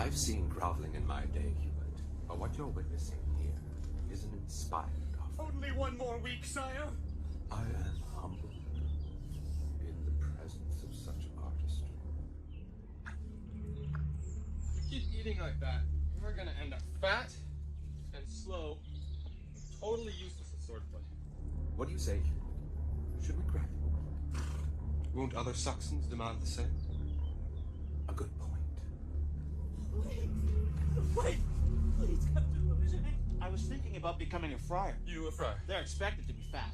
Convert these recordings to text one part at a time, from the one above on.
I've seen groveling in my day, Hubert, but what you're witnessing here isn't inspired of. Only one more week, sire. I am humbled in the presence of such artistry. If you keep eating like that, we're gonna end up fat and slow, totally useless at swordplay. What do you say, Hubert? Should we grab him? Won't other Saxons demand the same? A good point. Wait! Please, Captain Roger. I was thinking about becoming a friar. You a friar? They're expected to be fat.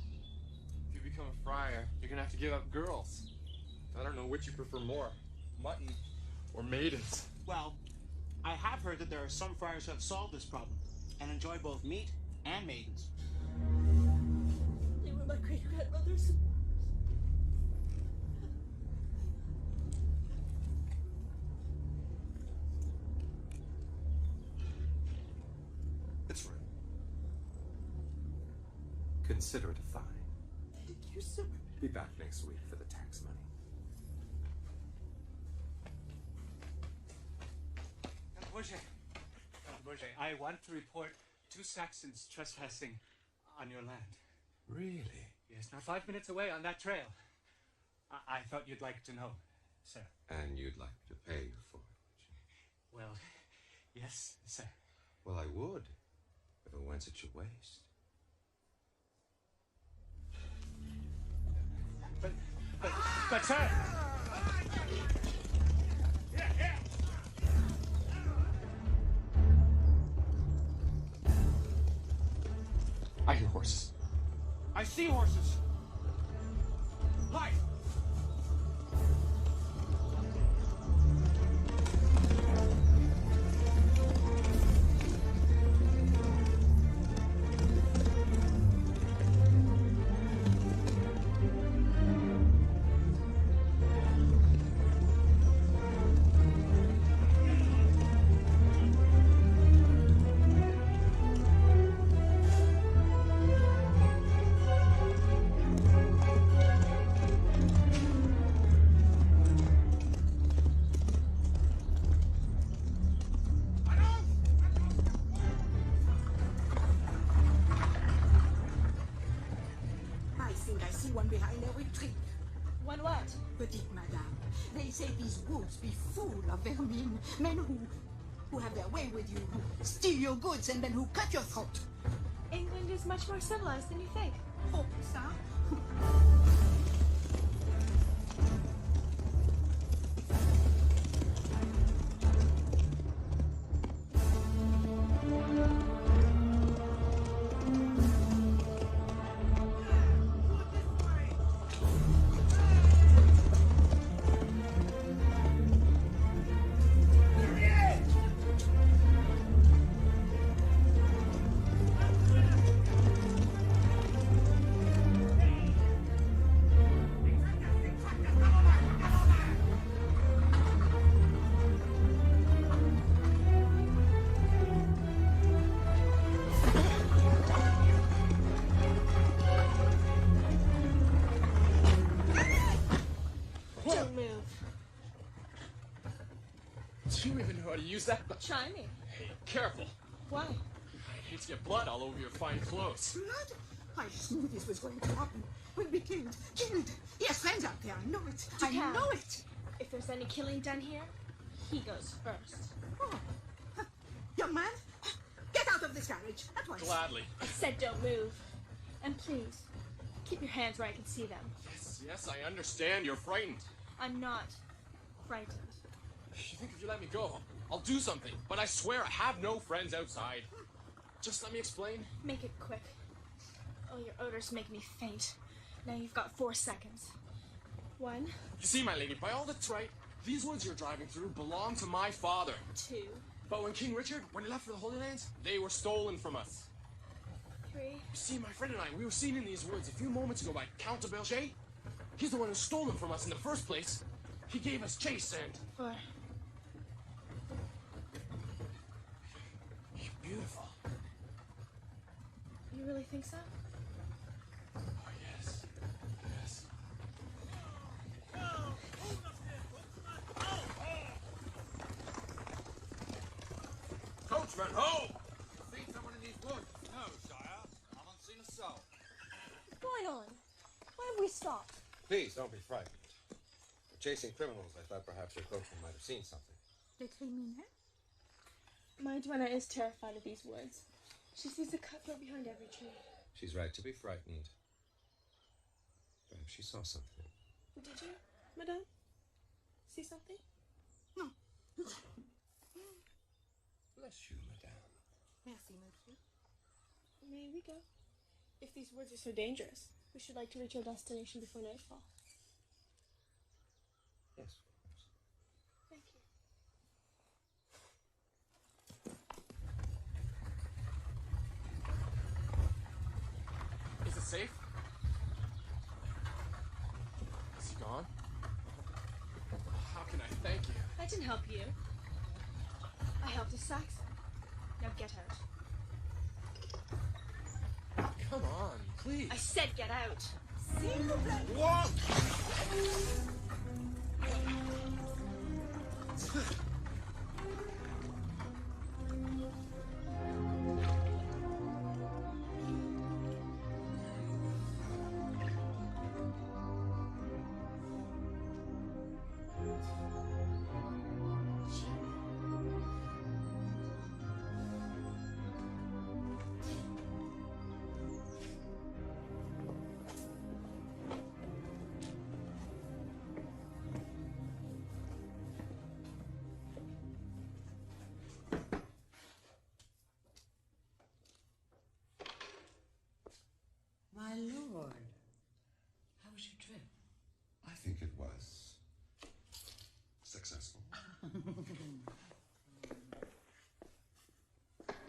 If you become a friar, you're gonna have to give up girls. I don't know which you prefer more, mutton or maidens. Well, I have heard that there are some friars who have solved this problem and enjoy both meat and maidens. They were my great-grandmothers. It's rude. Consider it a fine. Thank you, sir. Be back next week for the tax money. Roger, I want to report 2 Saxons trespassing on your land. Really? Yes, not 5 minutes away on that trail. I thought you'd like to know, sir. And you'd like to pay for it, would you? Well, yes, sir. Well, I would, if it went at your waist. But sir! I hear horses. I see horses. Hi! One behind every tree. One what? Petite madame, they say these woods be full of vermin, men who have their way with you, who steal your goods and then who cut your throat. England is much more civilized than you think. Oh, ça? Do you even know how to use that? Try me. Hey, careful. Why? I hate to get blood all over your fine clothes. Blood? I just knew this was going to happen. We'll be killed. Killed. He has friends out there. I know it. I know it. If there's any killing done here, he goes first. Oh. Young man, get out of this carriage at once. Gladly. I said don't move. And please, keep your hands where I can see them. Yes, I understand. You're frightened. I'm not frightened. You think if you let me go, I'll do something. But I swear I have no friends outside. Just let me explain. Make it quick. Oh, your odors make me faint. Now you've got 4 seconds. 1. You see, my lady, by all that's right, these woods you're driving through belong to my father. 2. But when King Richard, when he left for the Holy Lands, they were stolen from us. 3. You see, my friend and I, we were seen in these woods a few moments ago by Count de Belgier. He's the one who stole them from us in the first place. He gave us chase and... 4. You're beautiful. You really think so? Oh, yes. Yes. friend. Ho! Seen someone in these woods? No, sire. I haven't seen a soul. What's going on? Why have we stopped? Please, don't be frightened. We're chasing criminals. I thought perhaps your coachman might have seen something. The criminal? My duenna is terrified of these woods. She sees a cutthroat behind every tree. She's right to be frightened. Perhaps she saw something. Did you, madame? See something? No. Bless you, madame. Merci, monsieur. May we go? If these woods are so dangerous, we should like to reach our destination before nightfall. Yes, of course. Thank you. Is it safe? Is he gone? How can I thank you? I didn't help you. I helped his Saxon. Now get out. Come on, please. I said get out. What? My lord, how was your trip? I think it was successful.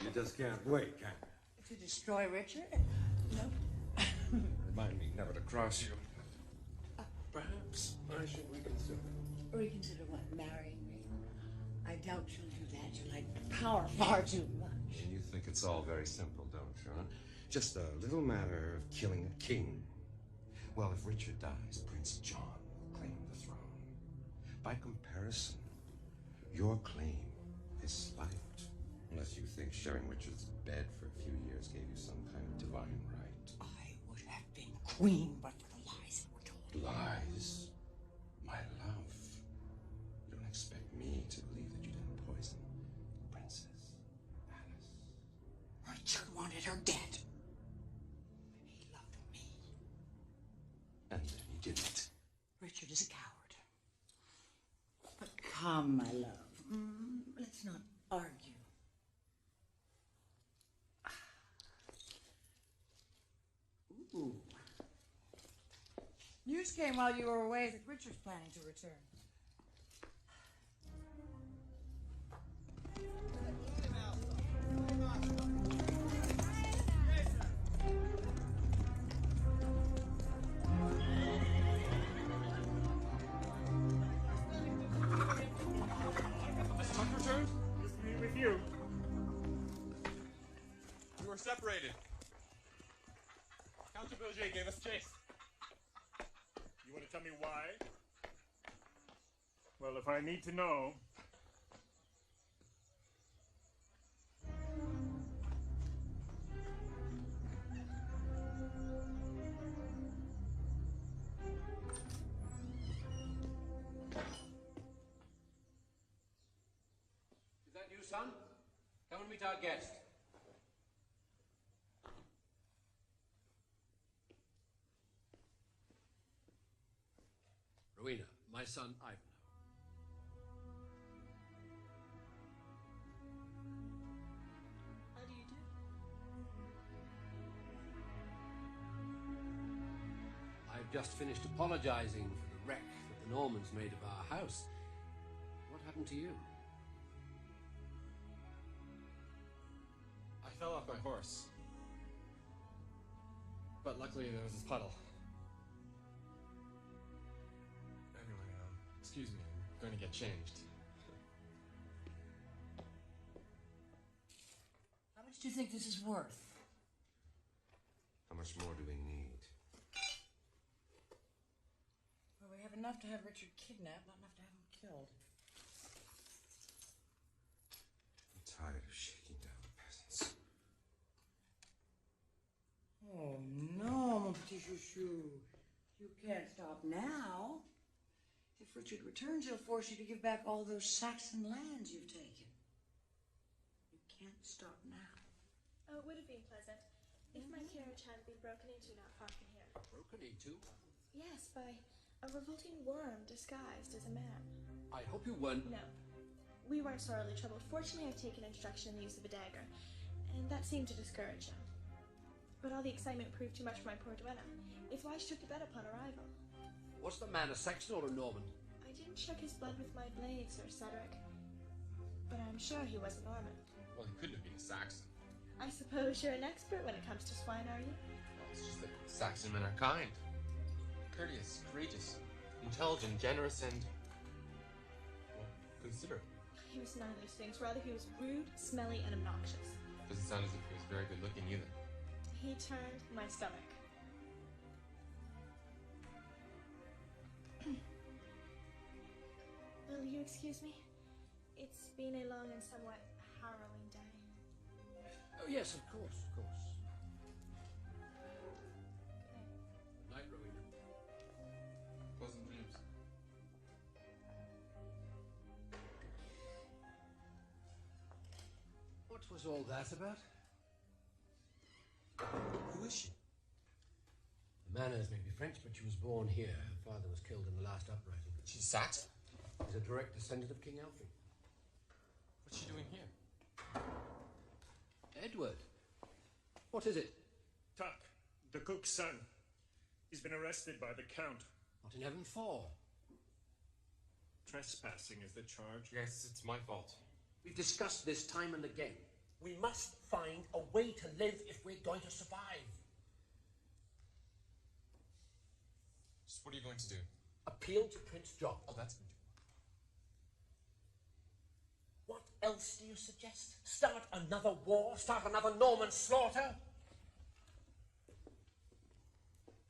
You just can't wait, can you? To destroy Richard? No. Remind me never to cross you. Perhaps I should reconsider. Reconsider what? Marrying me? I doubt she'll do that. You like power far too much. And you think it's all very simple, don't you? Huh? Just a little matter of killing a king. Well, if Richard dies, Prince John will claim the throne. By comparison, your claim is slight. Unless you think sharing Richard's bed for a few years gave you some kind of divine right. I would have been queen but for the lies that were told. Lies? My love. You don't expect me to believe that you didn't poison Princess Alice. Richard wanted her dead. He loved me. And then he didn't. Richard is a coward. But come, my love. Let's not argue. Ooh. News came while you were away that Richard's planning to return. Has Tuck returned? Just to meet with you. We were separated. Count Bilger gave us chase. You want to tell me why? Well, if I need to know. Is that you, son? Come and meet our guest. Rowena, my son Ivanhoe. How do you do? I've just finished apologizing for the wreck that the Normans made of our house. What happened to you? I fell off my horse. But luckily there was this puddle. Anyway, excuse me, I'm going to get changed. How much do you think this is worth? How much more do we need? Well, we have enough to have Richard kidnapped, not enough to have him killed. I'm tired of shaking down Oh, no, mon petit chouchou. You can't stop now. If Richard returns, he'll force you to give back all those Saxon lands you've taken. You can't stop now. Oh, it would have been pleasant if my carriage hadn't been broken into not far from here. Broken into? Yes, by a revolting worm disguised as a man. I hope you weren't... No. We weren't sorely troubled. Fortunately, I've taken instruction in the use of a dagger, and that seemed to discourage him. But all the excitement proved too much for my poor duenna. If I shook to bed upon arrival. Was the man a Saxon or a Norman? I didn't shook his blood with my blade, Sir Cedric. But I'm sure he was a Norman. Well, he couldn't have been a Saxon. I suppose you're an expert when it comes to swine, are you? Well, it's just that Saxon men are kind. Courteous, courageous, intelligent, generous, and... well, considerate. He was none of those things. Rather, he was rude, smelly, and obnoxious. Doesn't sound as if he was very good looking either. He turned my stomach. Will you excuse me? It's been a long and somewhat harrowing day. Oh, yes, of course, of course. Good night, Rowena. Pleasant dreams. What was all that about? Who is she? The manners may be French, but she was born here. Her father was killed in the last uprising. She's Saxon? He's a direct descendant of King Alfred. What's she doing here? Edward. What is it? Tuck, the cook's son. He's been arrested by the Count. What in heaven for? Trespassing is the charge. Yes, it's my fault. We've discussed this time and again. We must find a way to live if we're going to survive. So what are you going to do? Appeal to Prince John. Oh, that's going to work. What else do you suggest? Start another war? Start another Norman slaughter?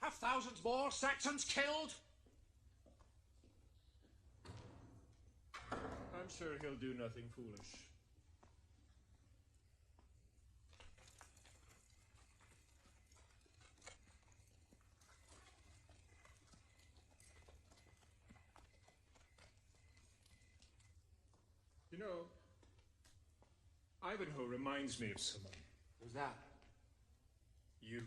Have thousands more Saxons killed? I'm sure he'll do nothing foolish. You know, Ivanhoe reminds me of someone. Who's that? You.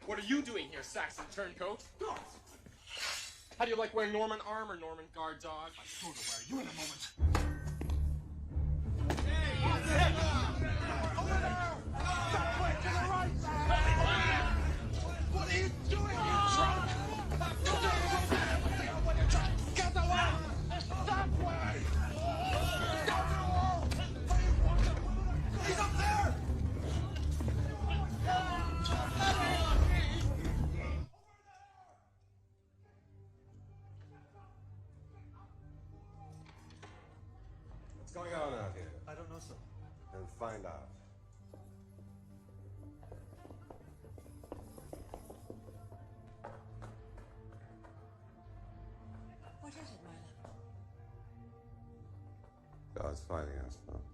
What are you doing here, Saxon turncoat? How do you like wearing Norman armor, Norman guard dog? I sort of wear you in a moment. What are you doing, you drunk? Get away! That way! He's up there! What's going on out here? I don't know, sir. And find out. What is it, my love? God's fighting, I suppose.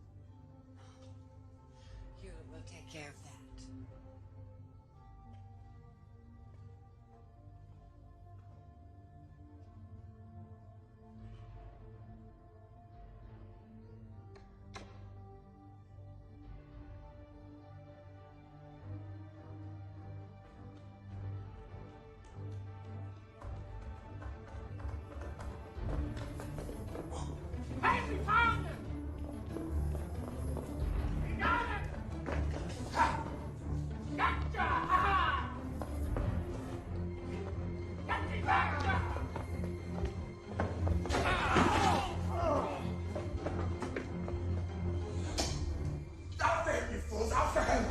Hewlett will take care of that. Out there, you fools! After him!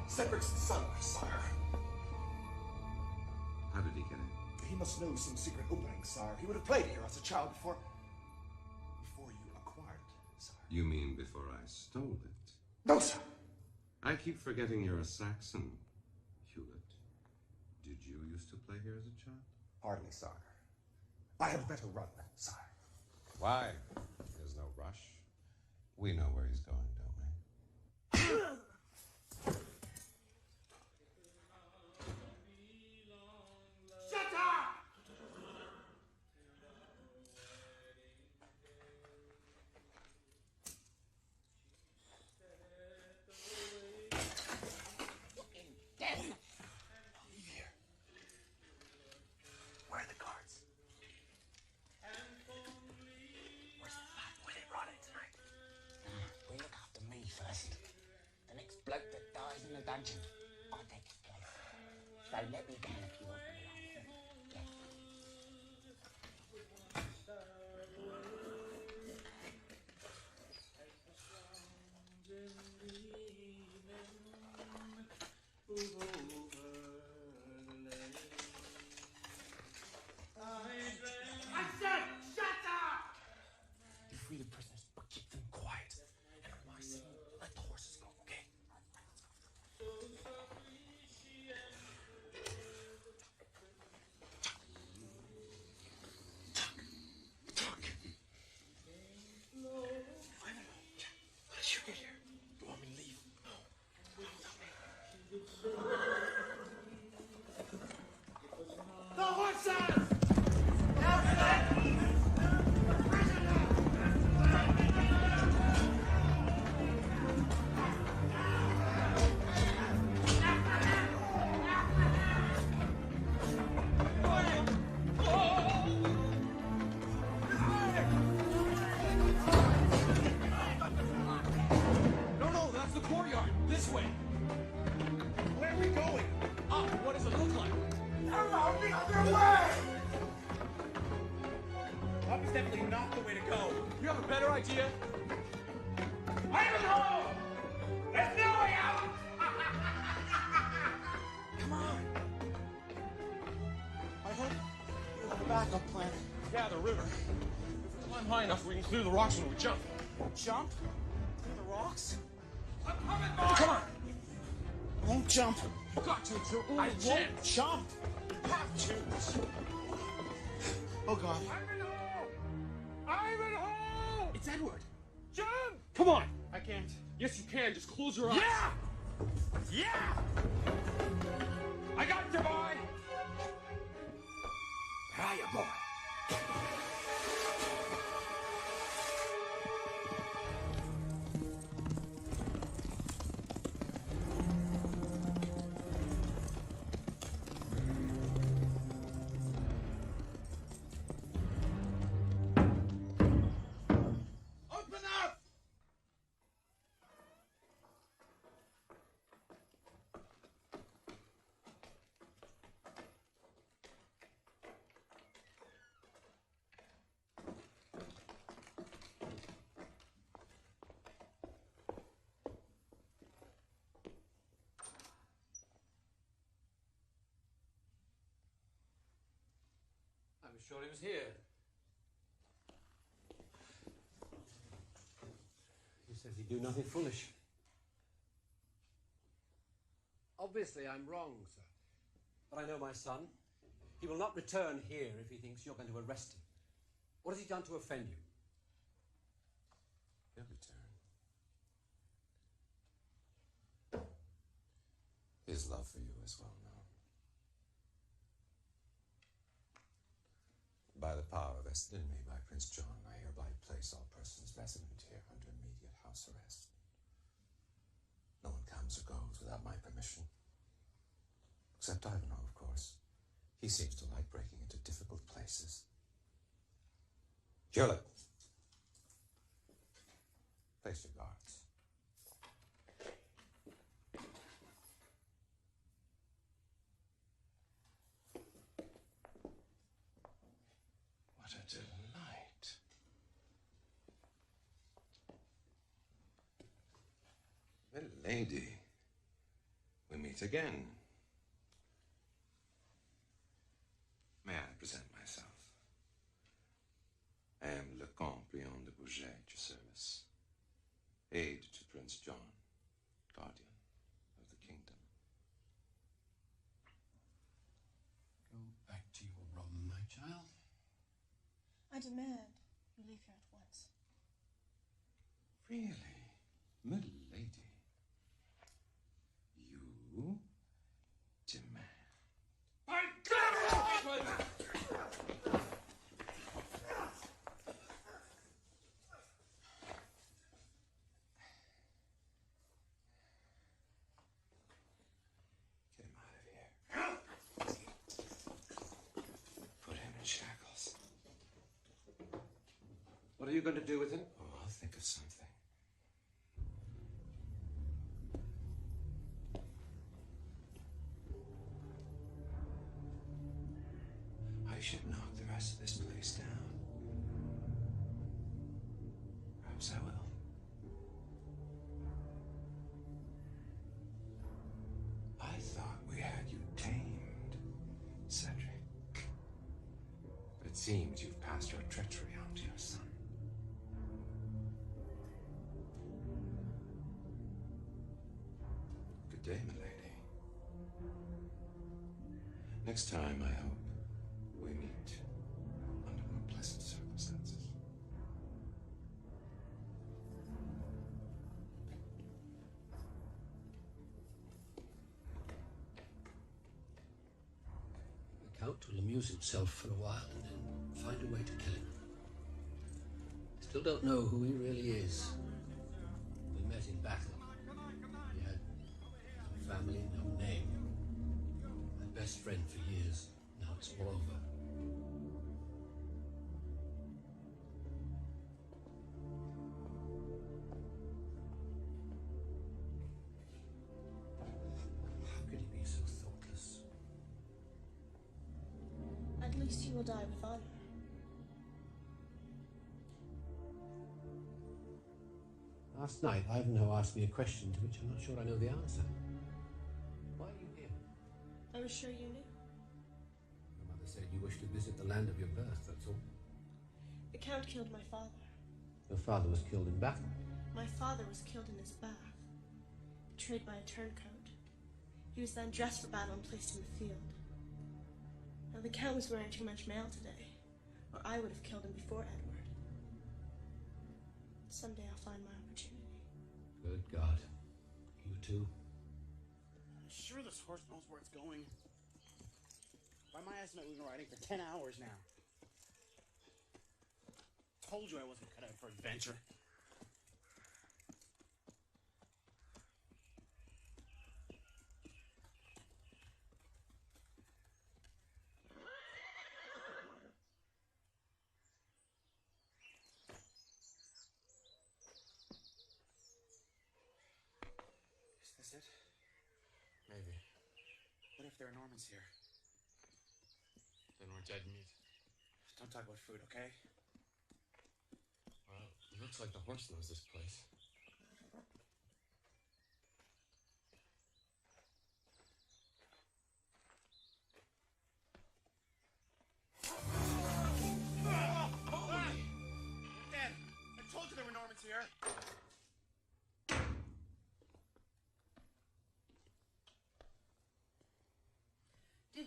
Cedric's son, sire. How did he get in? He must know some secret opening, sire. He would have played here as a child before you acquired it, sire. You mean before I stole it? No, sir. I keep forgetting you're a Saxon, Hewlett. Did you used to play here as a child? Hardly, sire. I had better run, sire. Why? There's no rush. We know where he's going, don't we? Shut up! Here. Where are the cards? Where's the fat with it running tonight? We look after me first. The next bloke that dies in the dungeon, I'll take his place. So let me down if you want me like. Yeah. I said, shut up! You free the prisoners, but keep them quiet. And on my scene, let the horses go, okay? Talk. How did you get here? You want me to leave? No. The horses! No, that's the courtyard. This way. Where are we going? Up. What does it look like? Allow the other way! Up is definitely not the way to go. You have a better idea? Ivanhoe! There's no way out! Come on. I hope you have a backup plan. Yeah, the river. If we climb high enough, we can clear the rocks when we jump. Jump? Through the rocks? I'm coming, boy! Come on. I won't jump. You got to. It's your only I won't chance. jump. You have to. Oh, God. Ivanhoe! Ivanhoe! It's Edward. Jump! Come on. I can't. Yes, you can. Just close your eyes. Yeah! Yeah! I got you, boy! Hiya, boy. was sure he was here. He says he'd do nothing foolish. Obviously, I'm wrong, sir. But I know my son. He will not return here if he thinks you're going to arrest him. What has he done to offend you? He'll return. His love for you is well known. By the power vested in me by Prince John, I hereby place all persons resident here under immediate house arrest. No one comes or goes without my permission. Except Ivanhoe, of course. He seems to like breaking into difficult places. Hewlett, place your guards. What a delight. Milady, we meet again. May I present myself? I am Le Comte Leon de Bourget at your service, aide to Prince John, guardian of the kingdom. Go back to your room, my child. I demand you leave here at once. Really? Milady? You demand? My God! Get him out of here. Put him in shackles. What are you going to do with him? Oh, I'll think of something. I should knock the rest of this place down. Perhaps I will. I thought we had you tamed, Cedric. But it seems you've passed your treachery on to your son. Good day, milady. Next time, I hope we meet under more pleasant circumstances. The Count will amuse himself for a while and then find a way to kill him. Still don't know who he really is. We met in battle. He had no family, no name. My best friend for years. Now it's all over. How could he be so thoughtless? At least he will die with honor. Last night, Ivanhoe asked me a question to which I'm not sure I know the answer. Why are you here? I was sure you knew. Your mother said you wished to visit the land of your birth, that's all. The Count killed my father. Your father was killed in battle. My father was killed in his bath, betrayed by a turncoat. He was then dressed for battle and placed in the field. Now the Count was wearing too much mail today, or I would have killed him before Edward. Someday I'll find my opportunity. Good God. You too? I'm sure this horse knows where it's going. By my estimate, we've been riding for 10 hours now. Told you I wasn't cut out for adventure. Is this it? Maybe. What if there are Normans here? Then we're dead meat. Don't talk about food, okay? Well, it looks like the horse knows this place.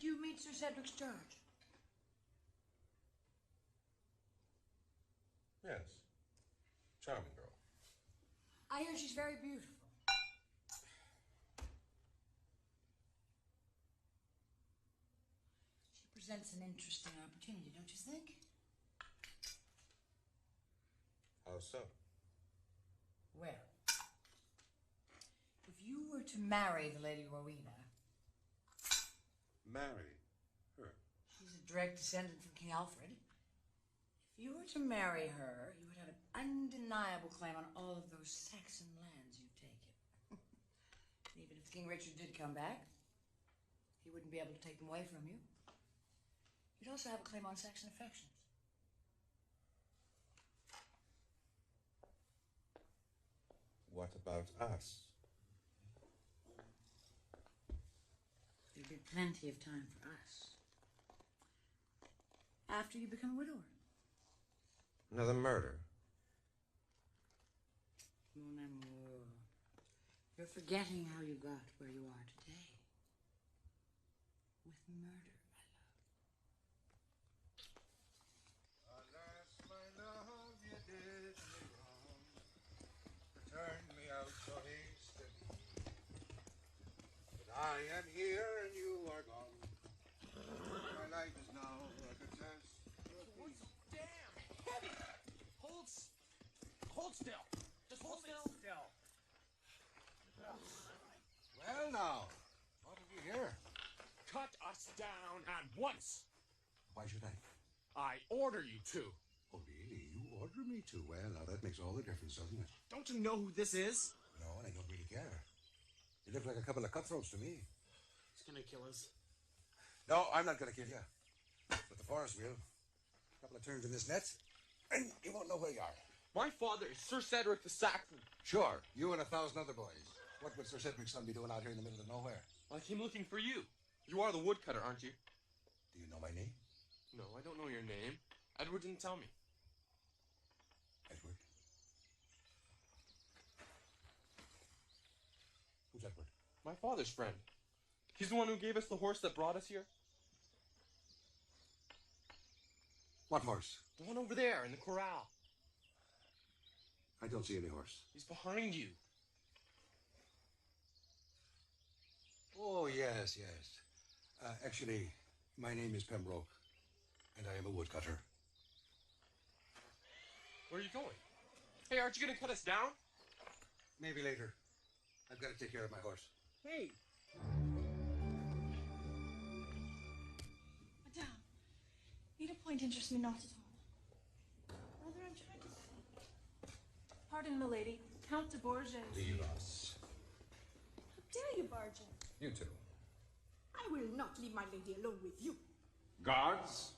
did you meet Sir Cedric's charge? Yes. Charming girl. I hear she's very beautiful. She presents an interesting opportunity, don't you think? How so? Well, if you were to marry the Lady Rowena... Marry her? She's a direct descendant from King Alfred. If you were to marry her, you would have an undeniable claim on all of those Saxon lands you've taken. Even if King Richard did come back, he wouldn't be able to take them away from you. You'd also have a claim on Saxon affections. What about us? There'd be plenty of time for us. After you become a widower. Another murder? Mon amour. You're forgetting how you got where you are today. With murder, my love. Alas, my love, you did me wrong. Turned me out so hastily. But I am here and you are gone. My life is now a success. What's so damn heavy? Hold still. Just hold still. Well now, what have you here? Cut us down at once. Why should I? I order you to. Oh, really? You order me to? Well, now that makes all the difference, doesn't it? Don't you know who this is? No, and I don't really care. You look like a couple of cutthroats to me. He's gonna kill us. No, I'm not going to kill you. But the forest will. A couple of turns in this net, and you won't know where you are. My father is Sir Cedric the Saxon. Sure, you and 1,000 other boys. What would Sir Cedric's son be doing out here in the middle of nowhere? Well, I came looking for you. You are the woodcutter, aren't you? Do you know my name? No, I don't know your name. Edward didn't tell me. Edward? Who's Edward? My father's friend. He's the one who gave us the horse that brought us here. What horse? The one over there in the corral. I don't see any horse. He's behind you. Oh, yes. Actually, my name is Pembroke, and I am a woodcutter. Where are you going? Hey, aren't you going to cut us down? Maybe later. I've got to take care of my horse. Hey. Madame, needlepoint interests me not at all. Rather, I'm trying to think. Pardon, milady. Count de Bourges. Leave us. How dare you barge in? You too. I will not leave my lady alone with you. Guards,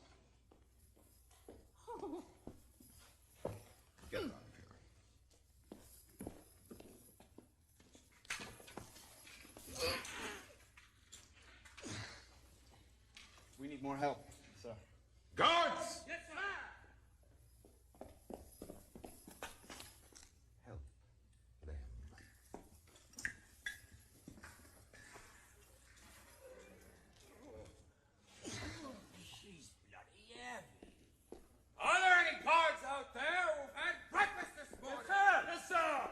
Oh, get her out of here. We need more help, sir. Guards! Yes, sir! Help them. She's bloody heavy. Are there any guards out there who've had breakfast this morning? Yes, sir!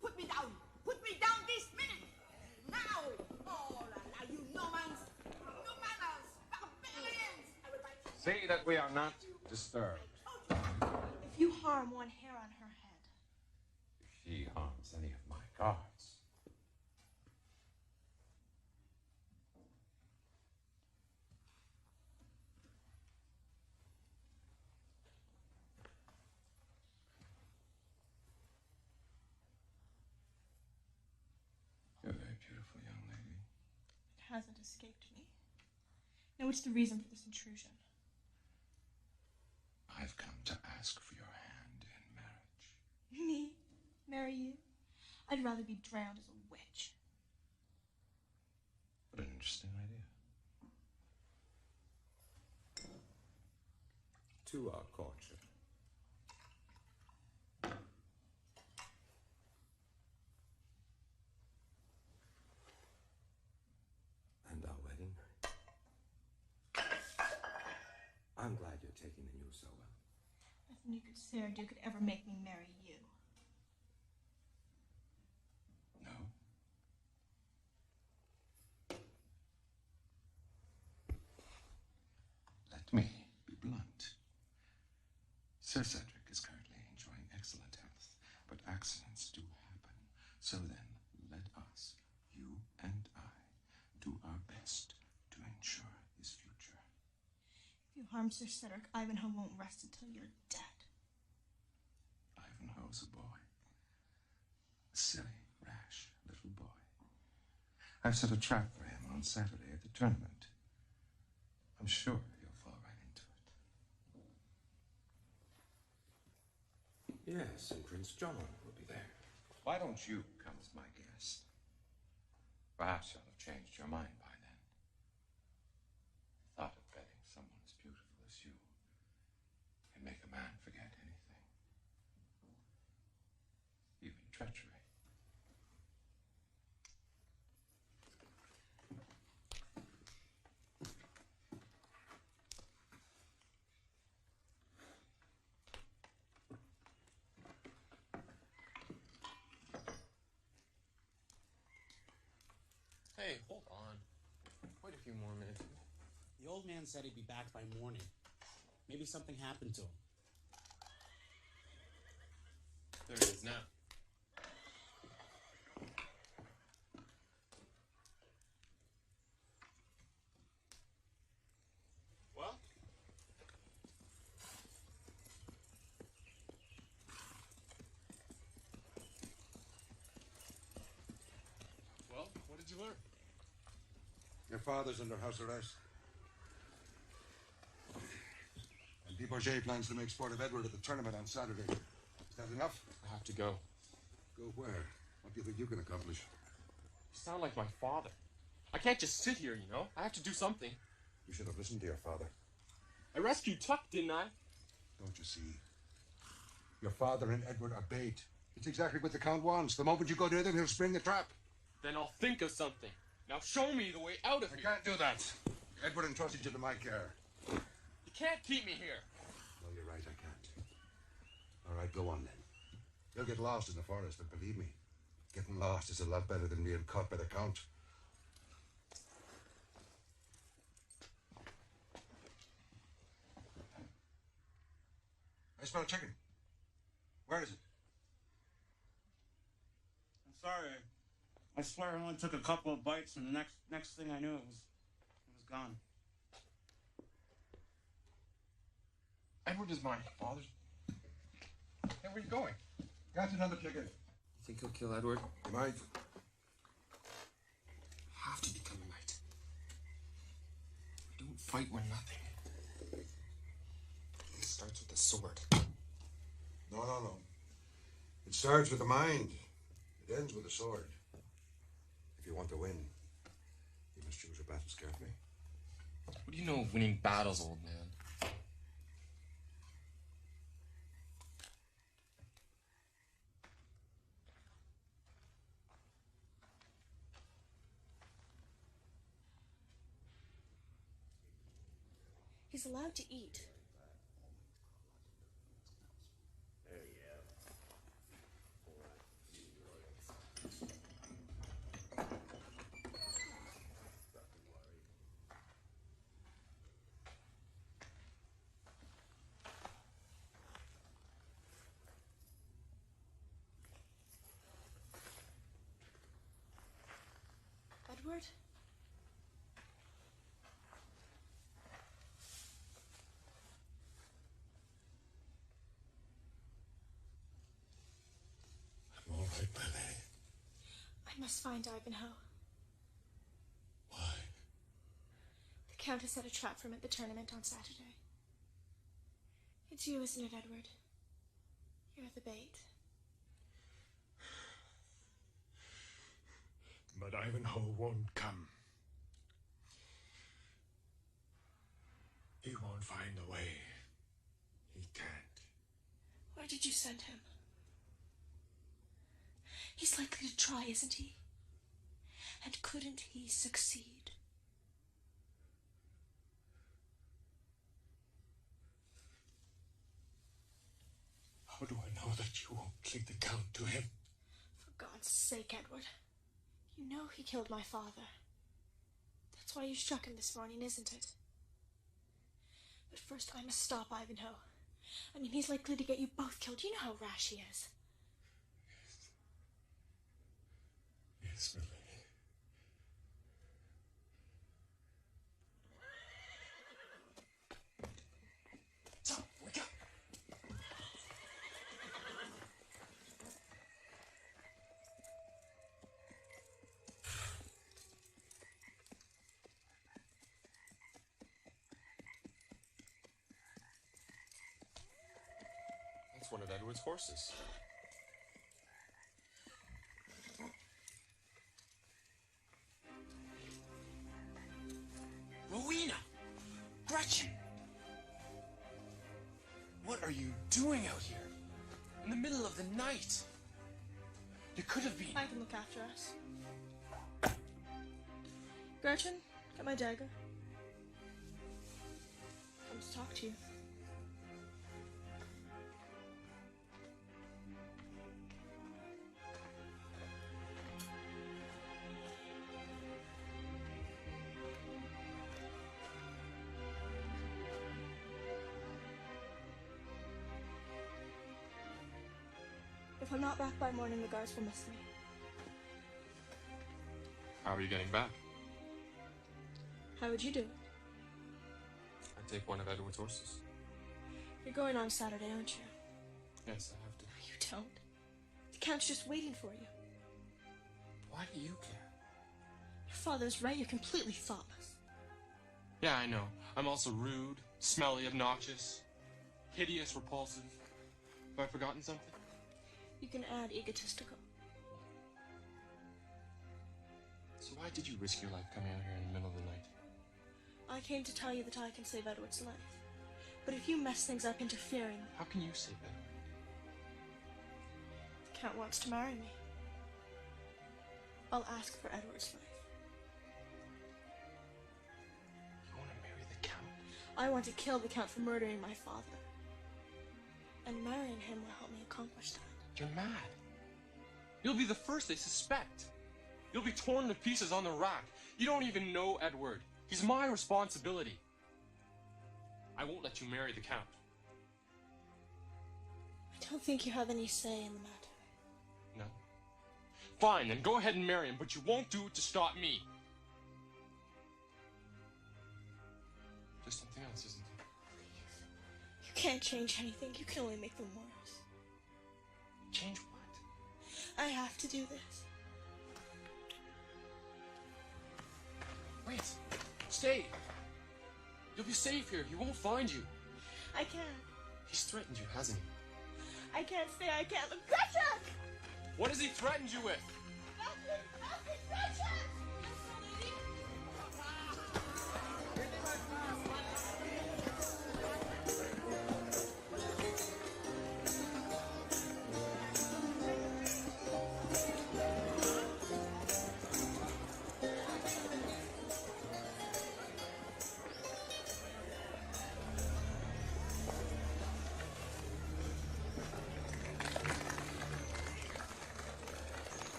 put me down! Put me down this minute! Now! Oh, la la, you Normans! No manners! Barbarians! I will bite you. See that we are not disturbed. If you harm one hair on her head, If she harms any of my guards. You're a very beautiful young lady. it hasn't escaped me. Now, what's the reason for this intrusion? I've come to ask for your hand in marriage. Me? Marry you? I'd rather be drowned as a witch. What an interesting idea. To our courtship. taking the news so well? Nothing you could say or do could ever make me marry you. No? Let me be blunt. Sir Cedric is currently enjoying excellent health, but accidents do happen. So then, let us, you and I, do our best to ensure his future. If you harm Sir Cedric, Ivanhoe won't rest until you're dead. Ivanhoe's a boy. A silly, rash little boy. I've set a trap for him on Saturday at the tournament. I'm sure he'll fall right into it. Yes, and Prince John will be there. Why don't you come as my guest? Perhaps you'll have changed your mind by then. The thought of betting someone as beautiful as you can make a man forget anything. Even treachery. Hey, hold on. Wait a few more minutes. The old man said he'd be back by morning. Maybe something happened to him. There it is now. Well? Well, what did you learn? Your father's under house arrest. And de Bourget plans to make sport of Edward at the tournament on Saturday. Is that enough? I have to go. Go where? What do you think you can accomplish? You sound like my father. I can't just sit here, you know? I have to do something. You should have listened to your father. I rescued Tuck, didn't I? Don't you see? Your father and Edward are bait. It's exactly what the Count wants. The moment you go near them, he'll spring the trap. Then I'll think of something. Now show me the way out of I here. can't do that. Edward entrusted you to my care. You can't keep me here. No, you're right, I can't. All right, go on then. You'll get lost in the forest, but believe me, getting lost is a lot better than being caught by the Count. I smell chicken. Where is it? I'm sorry. I swear I only took a couple of bites, and the next thing I knew, it was gone. Edward is my father's. Hey, where are you going? Got another chicken. You think he'll kill Edward? You might. Have to become a knight. We don't fight with nothing. It starts with the sword. No. It starts with the mind. It ends with a sword. If you want to win, you must choose your battles carefully. What do you know of winning battles, old man? He's allowed to eat. Edward? I'm all right, Ballet. I must find Ivanhoe. Why? The Count has set a trap for him at the tournament on Saturday. It's you, isn't it, Edward? You're the bait. But Ivanhoe won't come. He won't find a way. He can't. Where did you send him? He's likely to try, isn't he? And couldn't he succeed? How do I know that you won't plead the Count to him? For God's sake, Edward. You know he killed my father. That's why you struck him this morning, isn't it? But first I must stop Ivanhoe. I mean, he's likely to get you both killed. You know how rash he is. Yes, milady. So, wake up! That's one of Edward's horses. Rowena! Gretchen! What are you doing out here? In the middle of the night? You could have been... I can look after us. Gretchen, get my dagger. Come to talk to you. If I'm not back by morning, the guards will miss me. How are you getting back? How would you do it? I take one of Edward's horses. You're going on Saturday, aren't you? Yes, I have to. You don't. The Count's just waiting for you. Why do you care? Your father's right. You're completely thoughtless. Yeah, I know. I'm also rude, smelly, obnoxious, hideous, repulsive. Have I forgotten something? You can add egotistical. So why did you risk your life coming out here in the middle of the night? I came to tell you that I can save Edward's life. But if you mess things up interfering... How can you save Edward? The Count wants to marry me. I'll ask for Edward's life. You want to marry the Count? I want to kill the Count for murdering my father. And marrying him will help me accomplish that. You're mad. You'll be the first they suspect. You'll be torn to pieces on the rack. You don't even know Edward. He's my responsibility. I won't let you marry the Count. I don't think you have any say in the matter. No? Fine, then go ahead and marry him, but you won't do it to stop me. There's something else, isn't there? You can't change anything. You can only make them worse. Change what? I have to do this. Wait. Stay. You'll be safe here. He won't find you. I can't. He's threatened you, hasn't he? I can't stay. I can't. Gretchen! What has he threatened you with? Gretchen!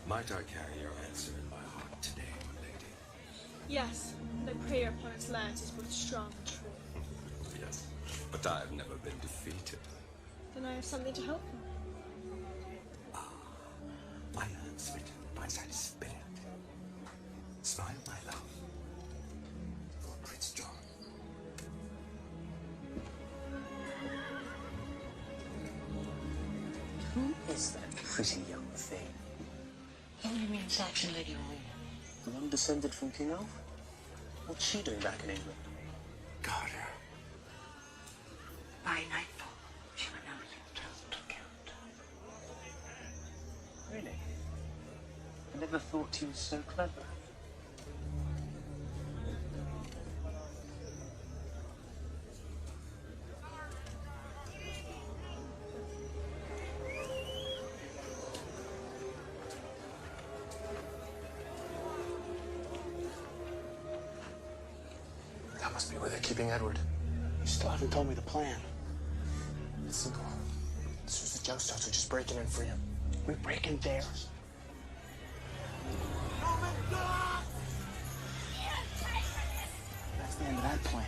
Might I carry your answer in my heart today, my lady? Yes, and I pray your opponent's lance is both strong and true. Yes, but I have never been defeated. Then I have something to hope for. My hand's written by thy spirit. Smile, my love. For Prince John. Who is that pretty young thing? Oh, you mean Saxon Lady Rowena? The one descended from King Alfred? What's she doing back in England? Got her. By nightfall, she will know you told the Count. Really? I never thought he was so clever. must be where they're keeping Edward. You still haven't told me the plan. It's simple. As soon as the shootouts will just break in and free him. We break in there. That's the end of that plan.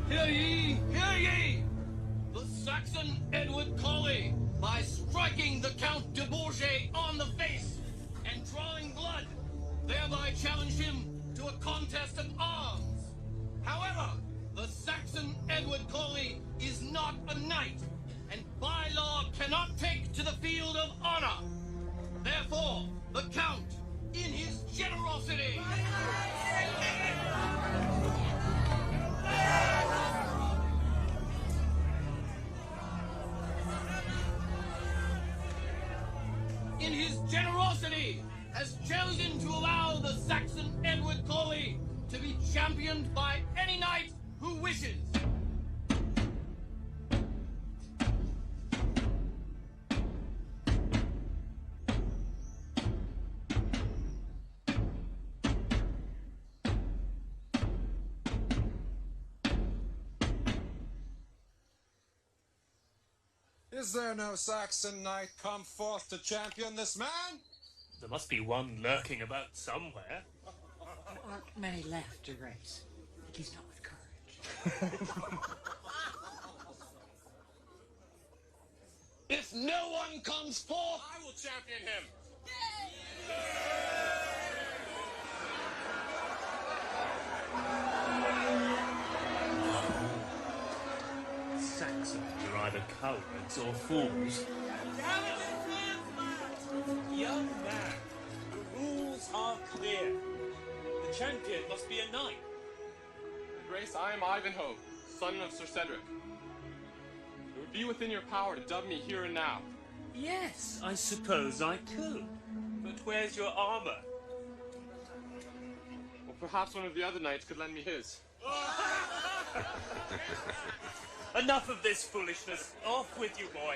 Hear ye! The Saxon Edward Colley, by striking the Count de Bourget on the face and drawing blood, thereby challenged him to a contest of arms. However, the Saxon Edward Colley is not a knight, and by law cannot take to the field of honor. Therefore, the Count, in his generosity, has chosen to allow the Saxon Edward Colley to be championed by any knight who wishes. Is there no Saxon knight come forth to champion this man? There must be one lurking about somewhere. There aren't many left to race. He's not with courage. If no one comes forth, I will champion him. Saxons are either cowards or fools. Young man, the rules are clear. The champion must be a knight. Your Grace, I am Ivanhoe, son of Sir Cedric. It would be within your power to dub me here and now. Yes, I suppose I could. But where's your armor? Well, perhaps one of the other knights could lend me his. Enough of this foolishness. Off with you, boy.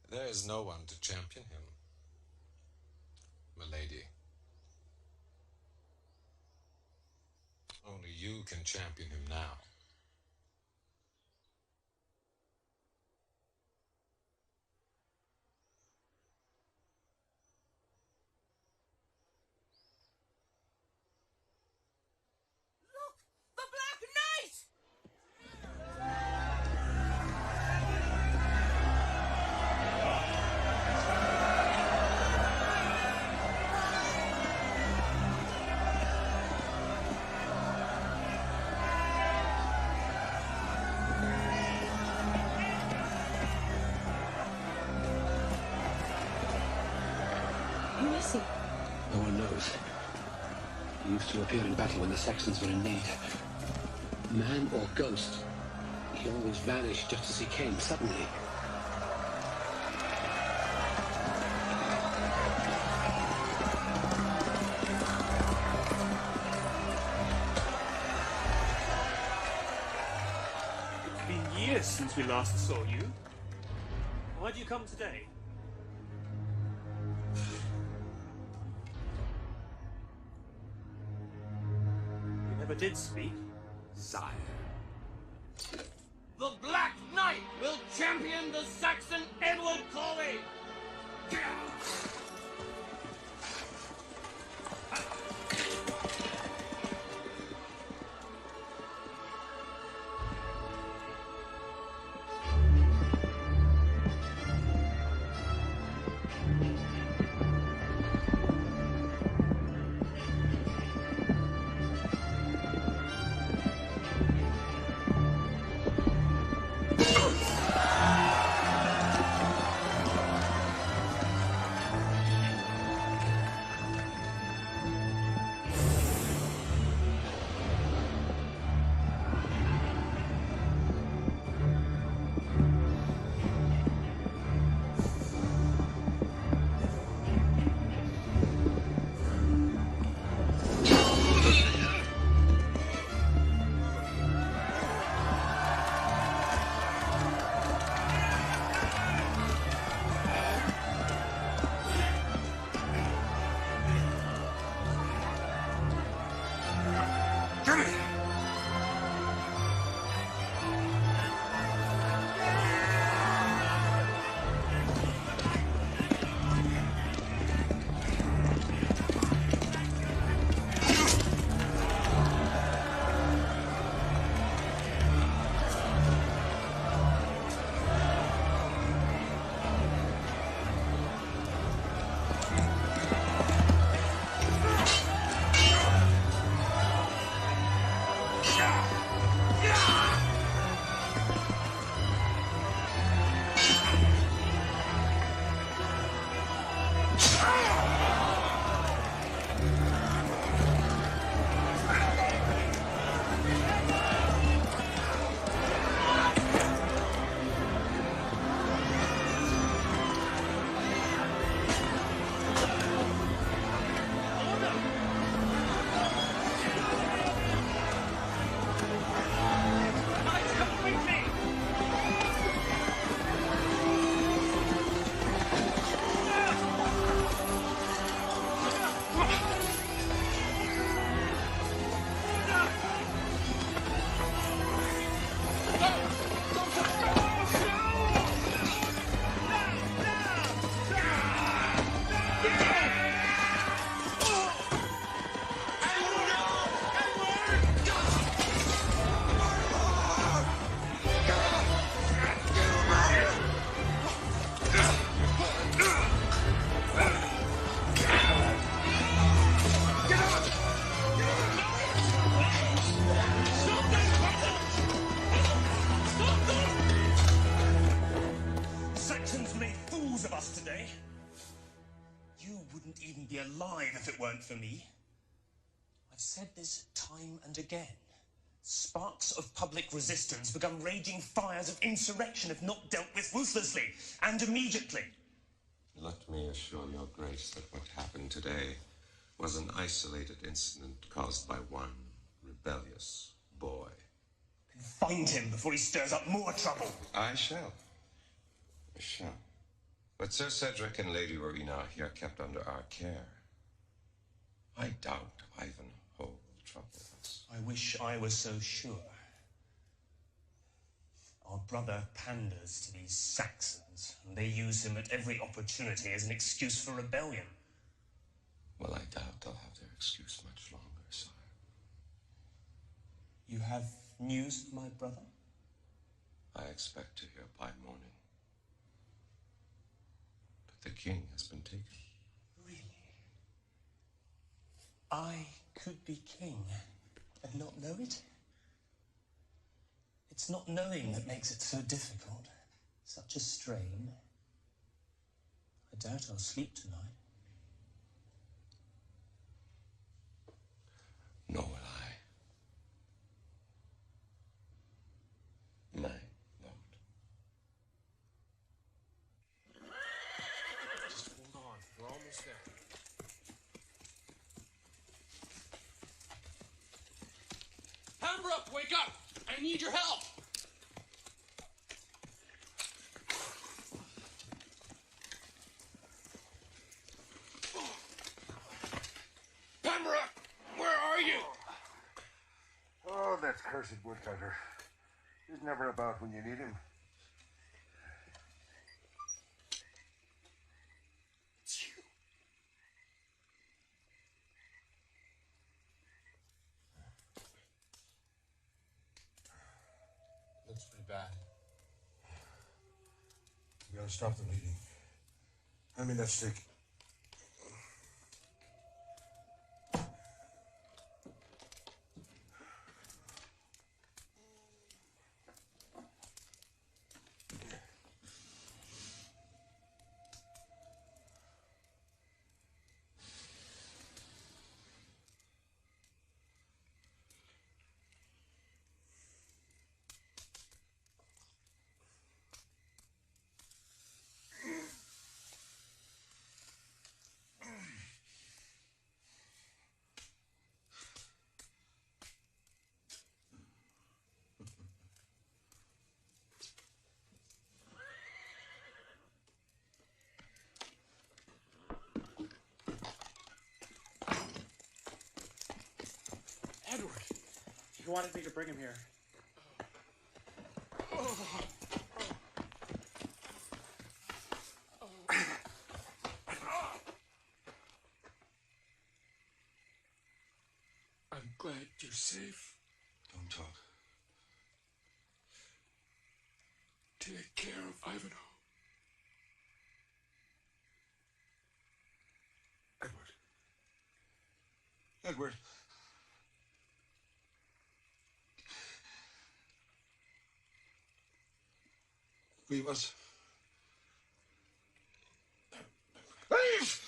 There is no one to champion him, milady. Only you can champion him now. The Black Knight! Who is he? no one knows. He used to appear in battle when the Saxons were in need. Man or ghost, he always vanished just as he came, suddenly. It's been years since we last saw you. Why do you come today? You never did speak. Sire. The Black Knight will champion the Saxon Edward Colley! be alive if it weren't for me. I've said this time and again. Sparks of public resistance become raging fires of insurrection if not dealt with ruthlessly and immediately. Let me assure your grace that what happened today was an isolated incident caused by one rebellious boy. Find him before he stirs up more trouble. I shall. I shall. But Sir Cedric and Lady Rowena are here kept under our care. I doubt Ivanhoe will trouble us. I wish I was so sure. Our brother panders to these Saxons, and they use him at every opportunity as an excuse for rebellion. Well, I doubt they'll have their excuse much longer, sire. You have news of my brother? I expect to hear by morning. But the king has been taken. Really? I could be king and not know it? It's not knowing that makes it so difficult. Such a strain. I doubt I'll sleep tonight. Nor will I. My lord. Just hold on. We're almost there. Pembroke, wake up! I need your help! Pembroke! Where are you? Oh, that cursed woodcutter. He's never about when you need him. It's you. Looks pretty bad. We gotta stop the bleeding. Hand me that stick. Edward! He wanted me to bring him here. I'm glad you're safe. Don't talk. Take care of Ivanhoe. Edward. Edward. Leave us. Leave!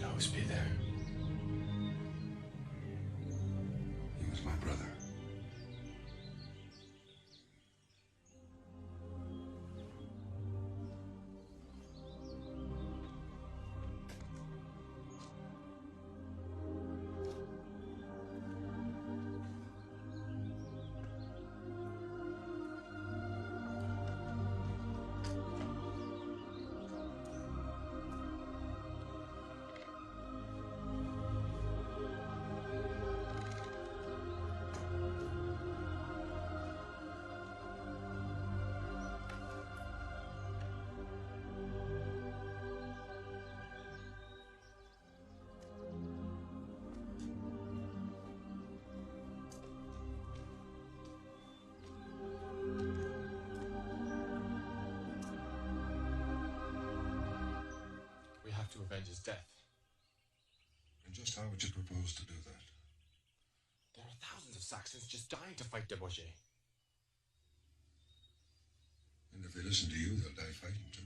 Always be there. He was my brother. avenge his death. And just how would you propose to do that? There are thousands of Saxons just dying to fight de Bourget. And if they listen to you, they'll die fighting too.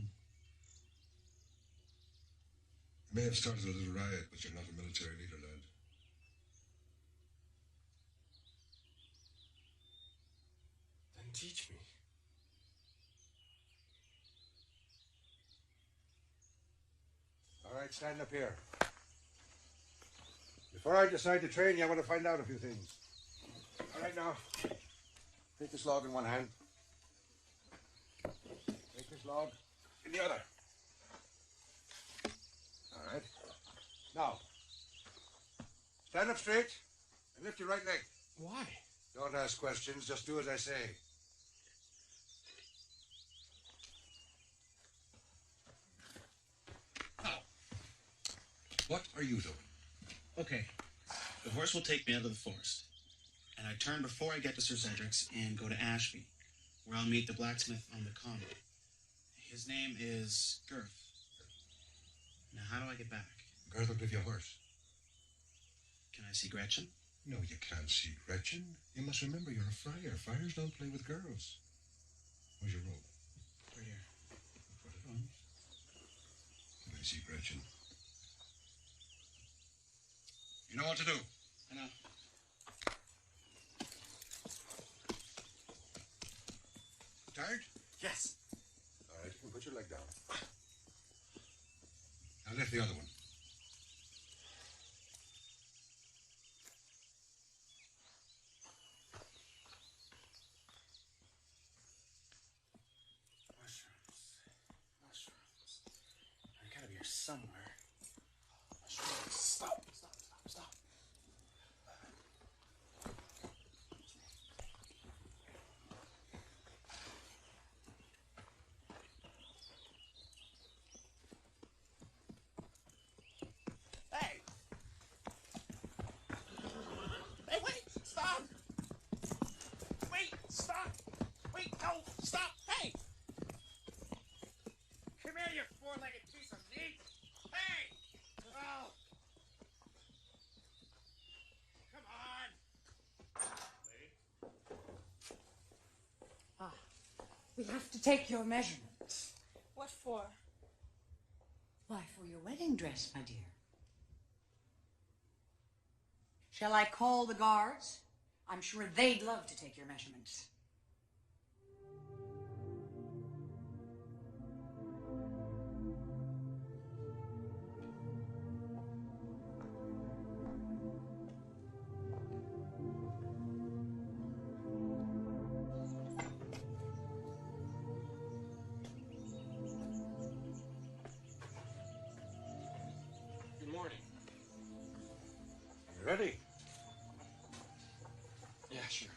You may have started a little riot, but you're not a military leader, lad. Then teach me. All right, stand up here. Before I decide to train you, I want to find out a few things. All right, now, take this log in one hand. Take this log in the other. All right. Now, stand up straight and lift your right leg. Why? Don't ask questions, just do as I say. What are you doing? Okay. The horse will take me out of the forest. And I turn before I get to Sir Cedric's and go to Ashby, where I'll meet the blacksmith on the common. His name is Girth. Now, how do I get back? Girth will give you a horse. Can I see Gretchen? No, you can't see Gretchen. You must remember you're a friar. Friars don't play with girls. Where's your robe? Right here. Put it on. Can I see Gretchen? You know what to do. I know. Tired? Yes. All right, you can put your leg down. Now lift the other one. Mushrooms. I gotta be here somewhere. Mushrooms. Stop. Hey! Hey, wait! Stop! Wait! Stop! Wait! No! Stop! Hey! Come here, you four-legged piece of meat! Hey! Oh! Come on! We have to take your measurements. What for? Why, for your wedding dress, my dear. Shall I call the guards? I'm sure they'd love to take your measurements. Good morning. You ready? Yeah, sure.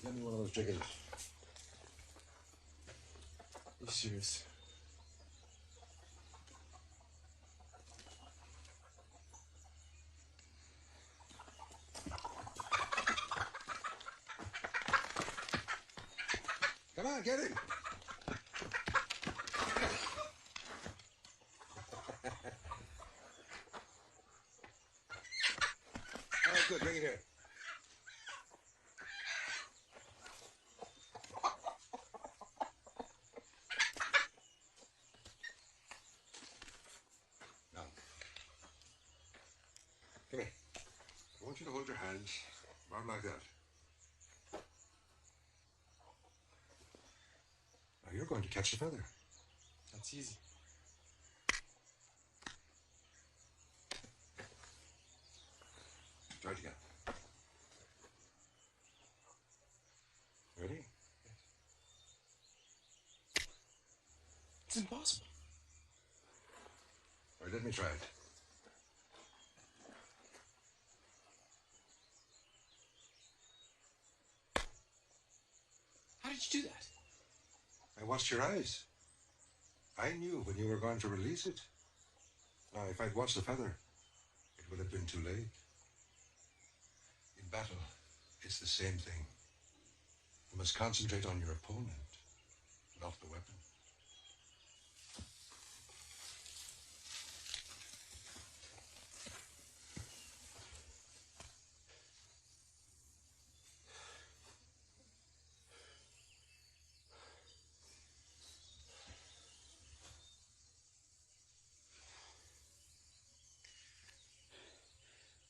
Get me one of those chickens. You serious? Come on, get him. All right, good. Bring it here. Now, come here. I want you to hold your hands about like that. Now you're going to catch the feather. That's easy. Try it again. Ready? It's impossible. All right, let me try it. How did you do that? I watched your eyes. I knew when you were going to release it. Now, if I'd watched the feather, it would have been too late. In battle, it's the same thing. You must concentrate on your opponent, not the weapon.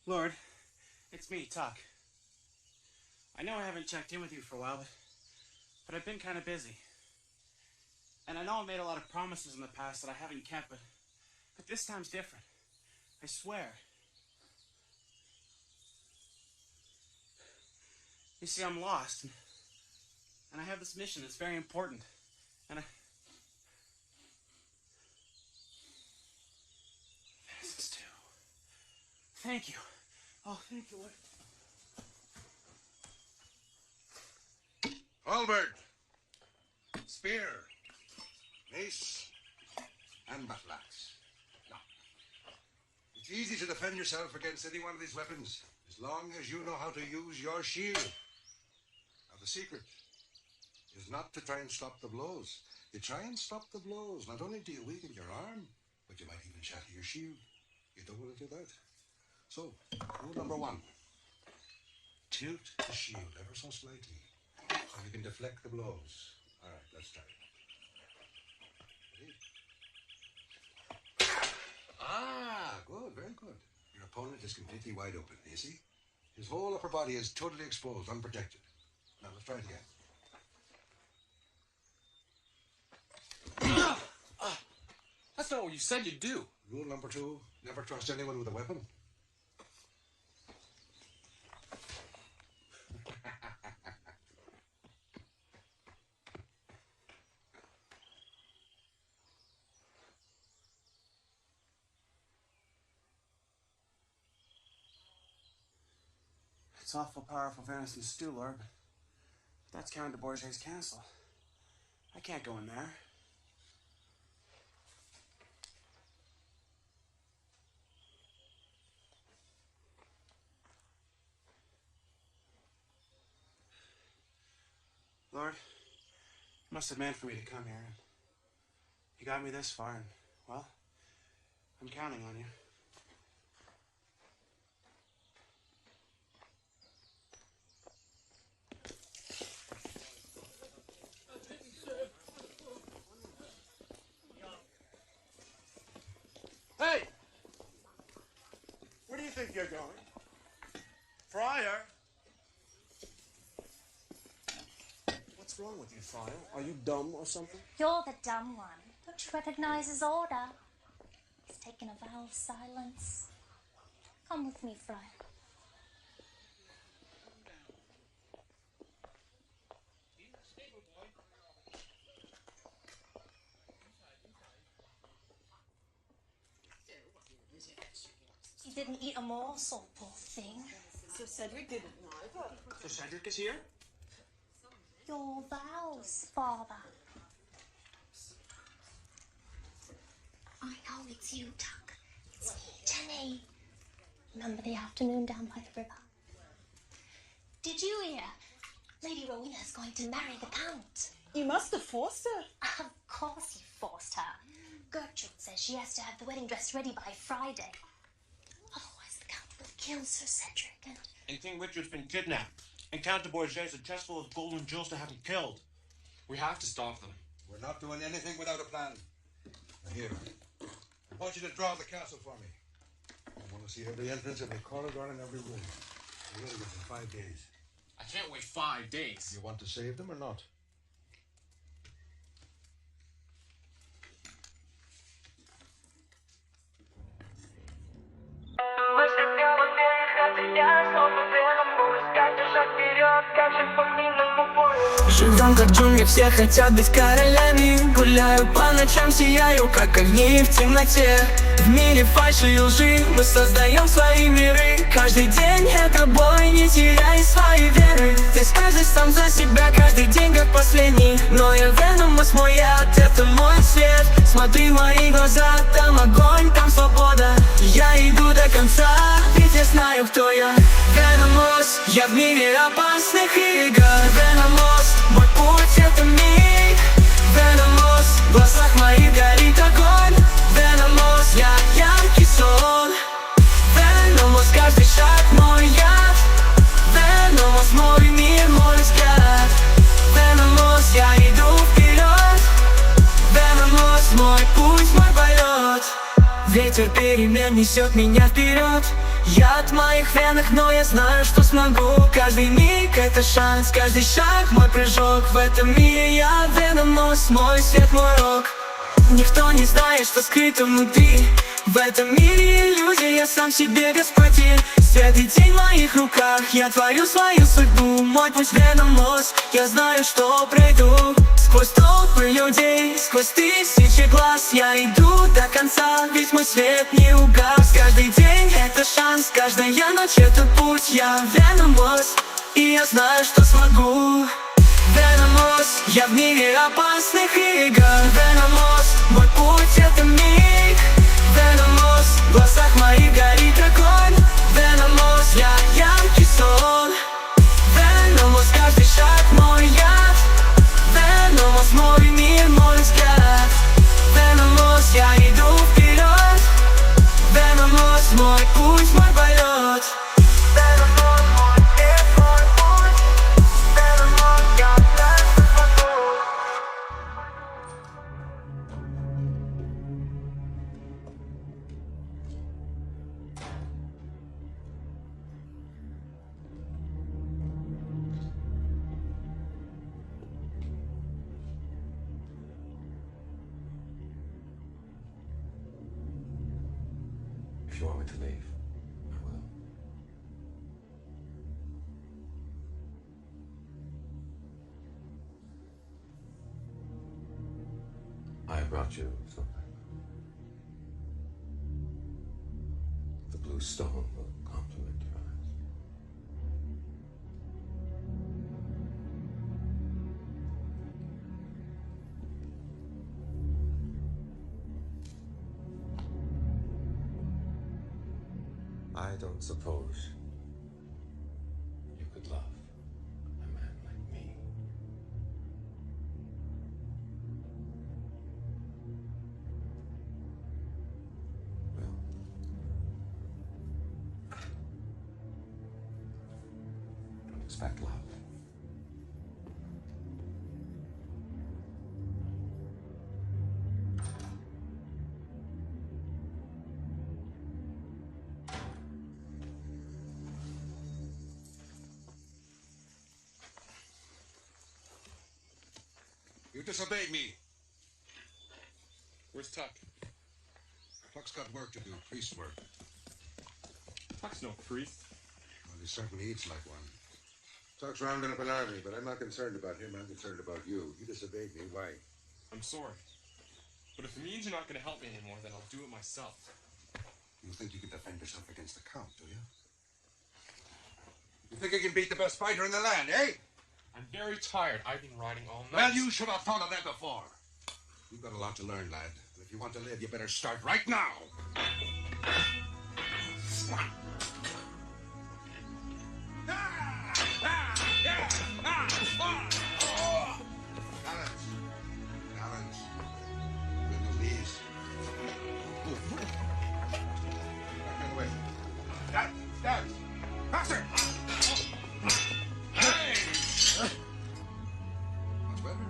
Lord, it's me, Tuck. I know I haven't checked in with you for a while, but I've been kind of busy. And I know I made a lot of promises in the past that I haven't kept, but this time's different. I swear. You see, I'm lost, and I have this mission that's very important, and this is too. Thank you. Oh, thank you, Lord. Halberd, spear, mace, and battle axe. Now, it's easy to defend yourself against any one of these weapons, as long as you know how to use your shield. Now, the secret is not to try and stop the blows. You try and stop the blows, not only do you weaken your arm, but you might even shatter your shield. You don't want to do that. So, rule number 1. Tilt the shield ever so slightly, so you can deflect the blows. All right, let's try it. Ah, good, very good. Your opponent is completely wide open, you see? His whole upper body is totally exposed, unprotected. Now, let's try it again. That's not what you said you'd do. Rule number 2, never trust anyone with a weapon. It's awful powerful venison stew, Lord, but that's Count de Bourget's castle. I can't go in there. Lord, you must have meant for me to come here. You got me this far, and, well, I'm counting on you. Hey! Where do you think you're going? Friar? What's wrong with you, Friar? Are you dumb or something? You're the dumb one. Don't you recognize his order? He's taken a vow of silence. Come with me, Friar. He didn't eat a morsel, poor thing. Sir Cedric didn't neither. Sir Cedric is here? Your vows, Father. I know it's you, Tuck. It's me, Jenny. Remember the afternoon down by the river? Did you hear? Lady Rowena's going to marry the Count. You must have forced her. Of course you forced her. Gertrude says she has to have the wedding dress ready by Friday. Otherwise the Count will kill Sir Cedric And King Richard's been kidnapped. And Count de Bourget's a chest full of gold and jewels to have him killed. We have to stop them. We're not doing anything without a plan. Now here, I want you to draw the castle for me. I want to see every entrance, every corridor, and every room. We're ready within 5 days. I can't wait 5 days. You want to save them or not? Живем как джунгли, все хотят быть королями. Гуляю по ночам, сияю, как огни в темноте. В мире фальши и лжи мы создаем свои миры. Каждый день это бой, не теряй своей веры. Ты скажешь сам за себя, каждый день как последний. Но я Веномус, мой яд, это мой свет. Смотри в мои глаза, там огонь, там свобода. Я иду до конца, ведь я знаю, кто я. Веномус, я в мире опасных игр. Веномус, мой путь это миг. Веномус, в глазах моих горит огонь. Веномус, я яркий сон. Веномус, каждый шаг мой яд. Веномус, мой мир, мой взгляд. Веномус, я иду вперед. Веномус, мой путь, мой полет. Ветер перемен несет меня вперед. Яд в моих венах, но я знаю, что смогу. Каждый миг это шанс, каждый шаг мой прыжок. В этом мире я веномос, мой свет, мой рок. Никто не знает, что скрыто внутри. В этом мире иллюзия, я сам себе господин. Свет и тень в моих руках, я творю свою судьбу. Мой путь веномос, я знаю, что пройду. Сквозь толпы людей, сквозь тысячи глаз я иду до конца, ведь мой свет не угас. Каждый день это шанс, каждая ночь это путь. Я веномос, и я знаю, что смогу. Веномос, я в мире опасных игр. Веномос, мой путь это миг. Веномос, в глазах моих горит огонь. Веномос, я яркий сон. Веномос, каждый шаг мой яд. Веномос, мой мир, мой взгляд. Веномос, я иду вперед. Веномос, мой путь, мой полет. Веномос, мой мир, мой путь. Веномос, я дальше смогу. If you want me to leave, I will. I brought you something. The blue stone will complement your eyes. I don't suppose you could love a man like me. Well, don't expect love. You disobeyed me. Where's Tuck? Tuck's got work to do, priest work. Tuck's no priest. Well, he certainly eats like one. Tuck's rounding up an army, but I'm not concerned about him. I'm concerned about you. You disobeyed me. Why? I'm sorry. But if it means you're not going to help me anymore, then I'll do it myself. You think you can defend yourself against the Count, do you? You think you can beat the best fighter in the land, eh? I'm very tired. I've been riding all night. Well, you should have thought of that before. You've got a lot to learn, lad. And if you want to live, you better start right now. Balance. Balance. Bend those knees. Back the other way. Dad! Faster! Hey! Much better.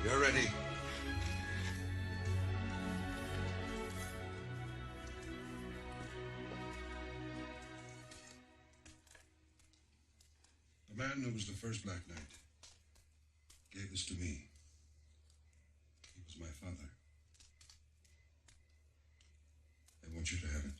You're ready. The man who was the first Black Knight gave this to me. He was my father. I want you to have it.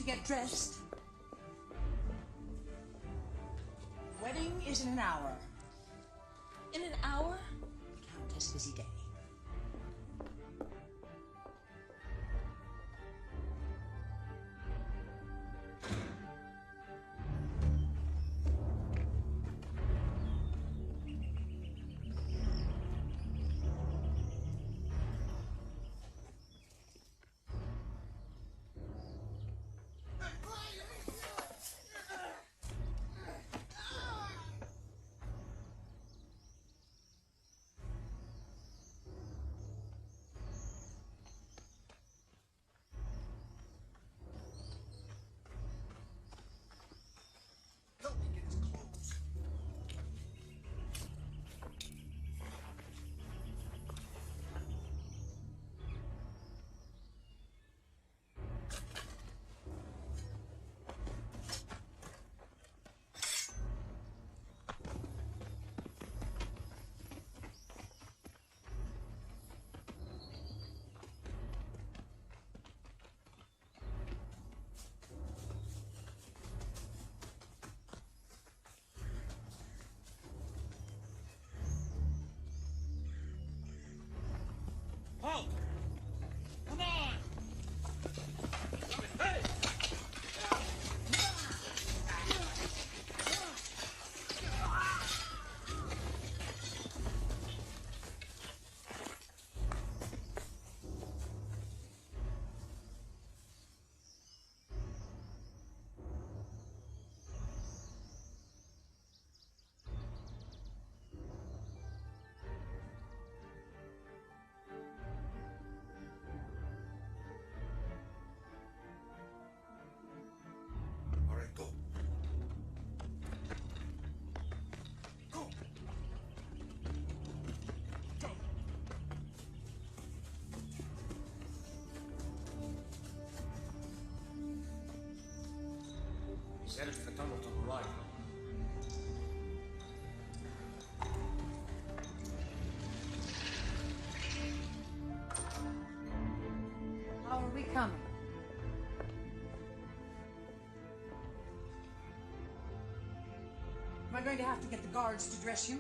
get dressed. Wedding is in an hour. In an hour? The Count has a busy day. Halt! Come on! Hey! All right, go. Go. Go. He's headed for the tunnel to the right. How are we coming? Am I going to have to get the guards to dress you?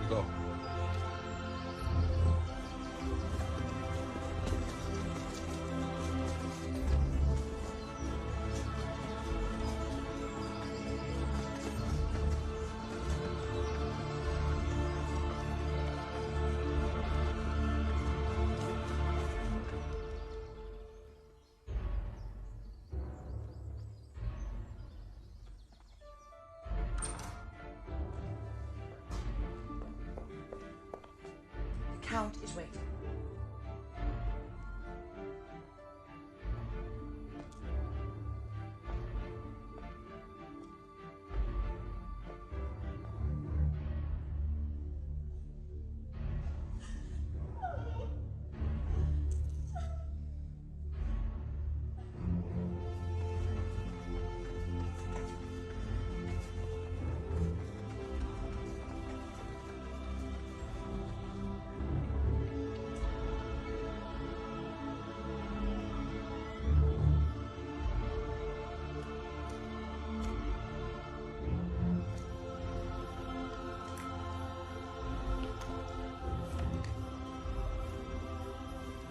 Go. The Count is waiting.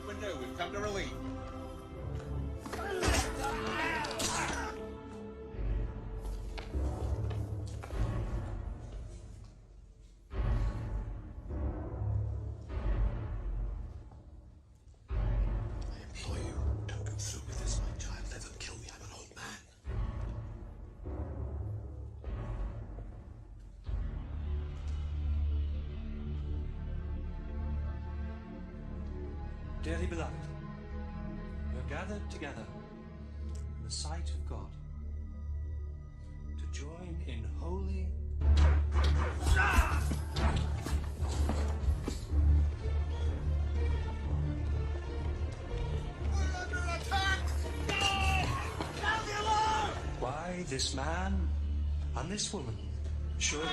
Window, we've come to relief. I implore you, don't go through with this, my child. Let them kill me. I'm an old man. Dearly beloved, we are gathered together in the sight of God to join in holy... Why this man and this woman should...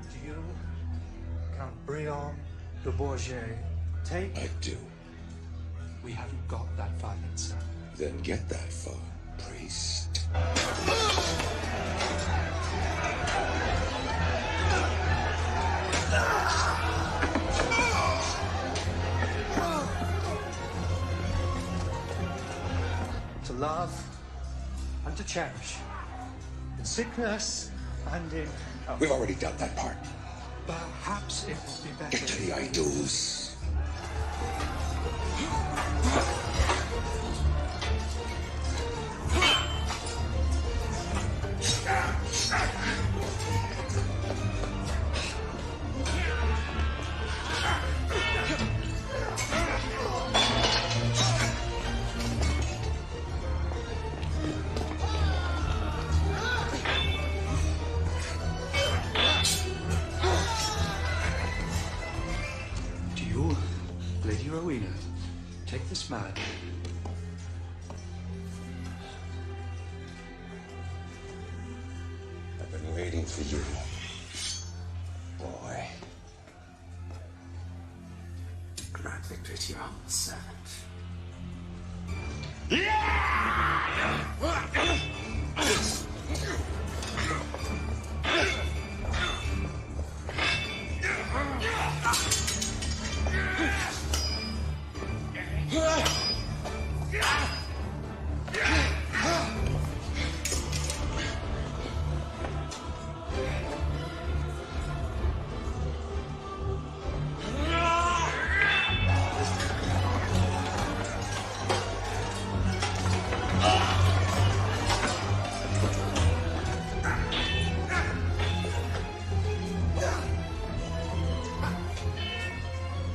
Do you, Count Brion de Bourget, take... I do. We haven't got that far yet, sir. Then get that far, priest. To love and to cherish, in sickness and in health. We've already done that part. Perhaps it would be better... Get to the I-dos. Do you, Lady Rowena, take this man? I've been waiting for you, boy. Grant victory to your humble servant.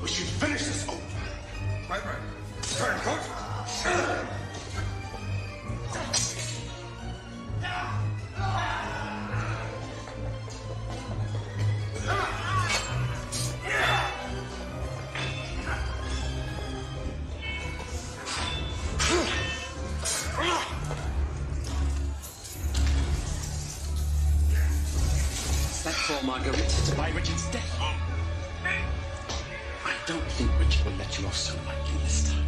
We should finish this over. Right. Turn, coach. That for Marguerite to buy Richard's death. I don't think Richard will let you off so lightly this time.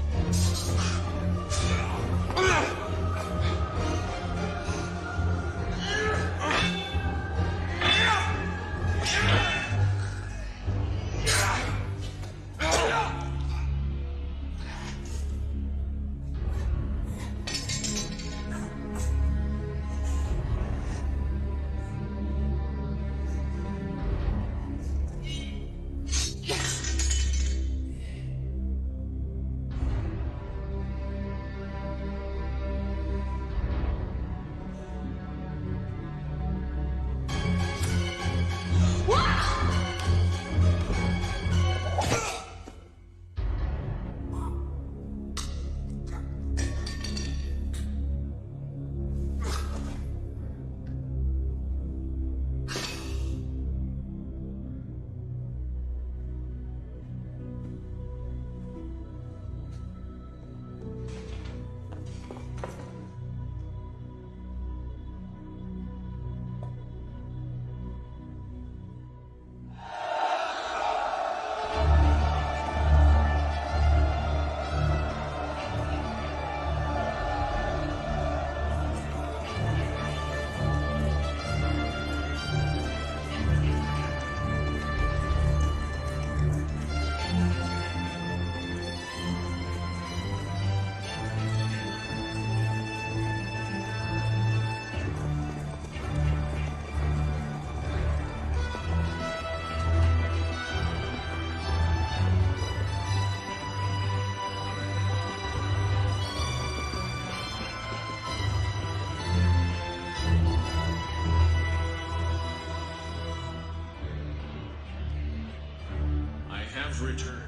have returned.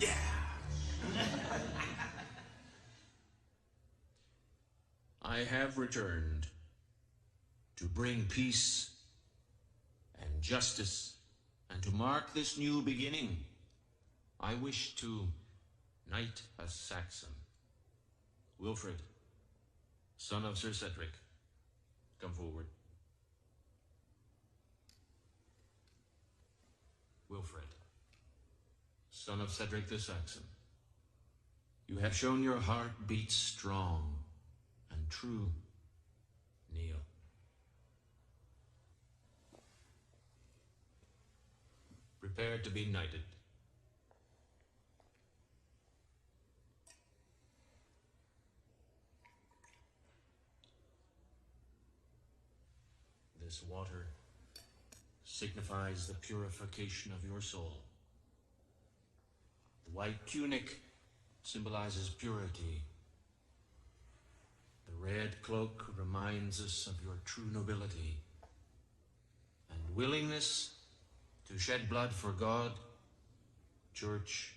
Yeah. I have returned to bring peace and justice, and to mark this new beginning. I wish to knight a Saxon. Wilfred, son of Sir Cedric, come forward. Wilfred, son of Cedric the Saxon, you have shown your heart beats strong and true. Kneel. Prepare to be knighted. This water signifies the purification of your soul. The white tunic symbolizes purity. The red cloak reminds us of your true nobility and willingness to shed blood for God, church,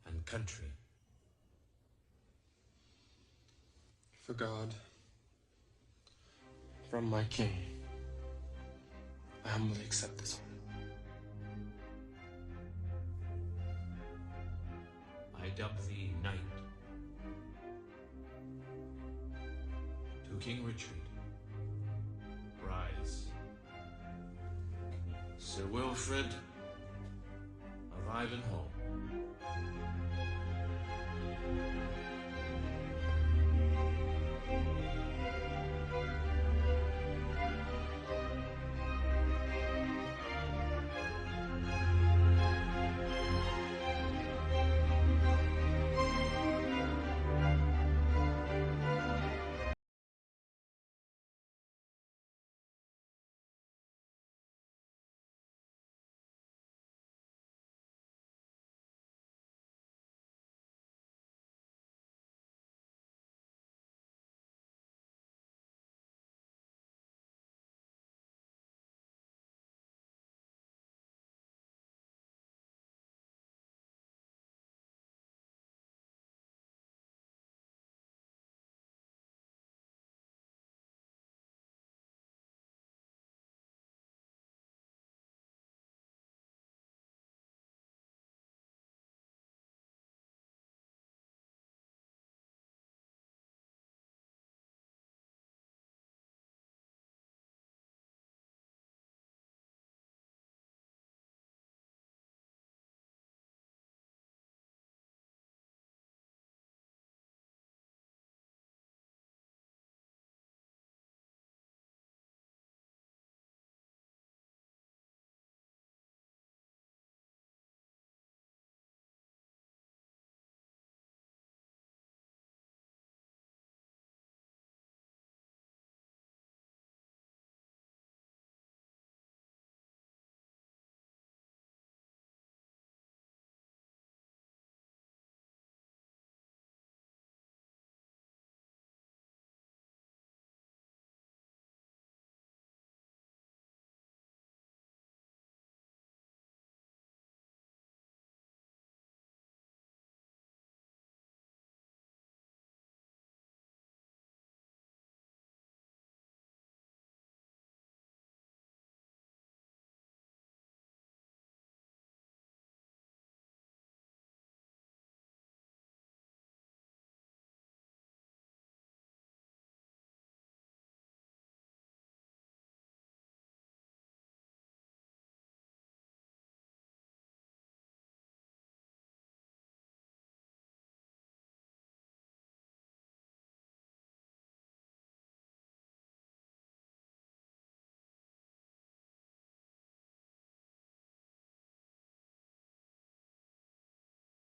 and country. For God, from my king, I humbly accept this one. I dub thee knight. To King Richard, rise. Sir Wilfred of Ivanhoe.